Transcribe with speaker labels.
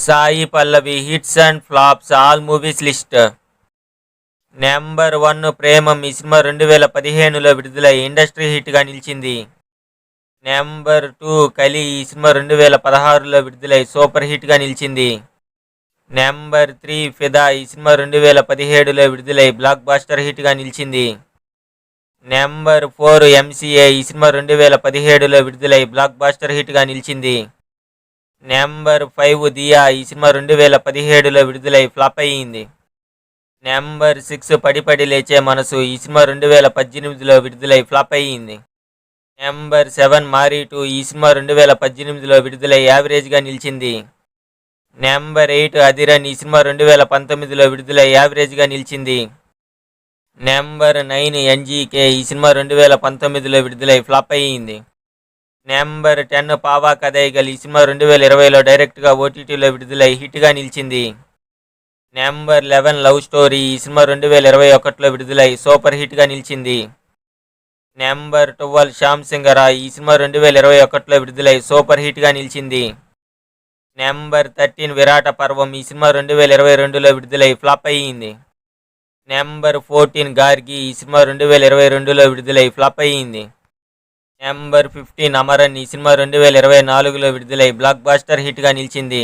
Speaker 1: Sai Pallavi hits and flops all movies list. Number 1 Premam. ఈ cinema 2015లో విడుదలై industry హిట్గా నిలిచింది. నెంబర్ 2 కలి. ఈ సినిమా 2016లో విడుదలై సూపర్ హిట్గా నిలిచింది. నెంబర్ 3 ఫిదా. ఈ సినిమా 2017లో విడుదలై బ్లాక్ బాస్టర్ హిట్గా నిలిచింది. Number 4 MCA. ఈ సినిమా 2017లో విడుదలై బ్లాక్ బాస్టర్ హిట్గా నిలిచింది. నెంబర్ 5 దియా. ఈ సినిమా 2017లో విడుదలై ఫ్లాప్ అయ్యింది. నెంబర్ 6 పడి పడి లేచే మనసు. ఈ సినిమా 2018లో విడుదలై ఫ్లాప్ అయ్యింది. నెంబర్ 7 మారీ 2. ఈ సినిమా 2018లో విడుదలై యావరేజ్గా నిలిచింది. నెంబర్ 8 అదిరన్. ఈ సినిమా 2019లో విడుదలై యావరేజ్గా నిలిచింది. నెంబర్ 9 ఎన్జీకే. ఈ సినిమా 2019లో విడుదలై ఫ్లాప్ అయ్యింది. నెంబర్ 10 పావా కథైగల్. ఈ సినిమా 2020లో డైరెక్ట్గా ఓటీటీలో విడుదలై హిట్గా నిలిచింది. Number 11 Love Story. ఈ సినిమా 2021లో విడుదలై సూపర్ హిట్గా నిలిచింది. నెంబర్ 12 శ్యామ్ సింగరా. ఈ సినిమా 2021లో విడుదలై సూపర్ హిట్గా నిలిచింది. నెంబర్ 13 విరాట పర్వం. ఈ సినిమా 2022లో విడుదలై ఫ్లాప్ అయ్యింది. నెంబర్ 14 గార్గి. ఈ సినిమా 2022లో విడుదలై ఫ్లాప్ అయ్యింది. నెంబర్ 15 అమరన్. ఈ సినిమా 2024లో విడుదలై బ్లాక్ బాస్టర్ హిట్గా నిలిచింది.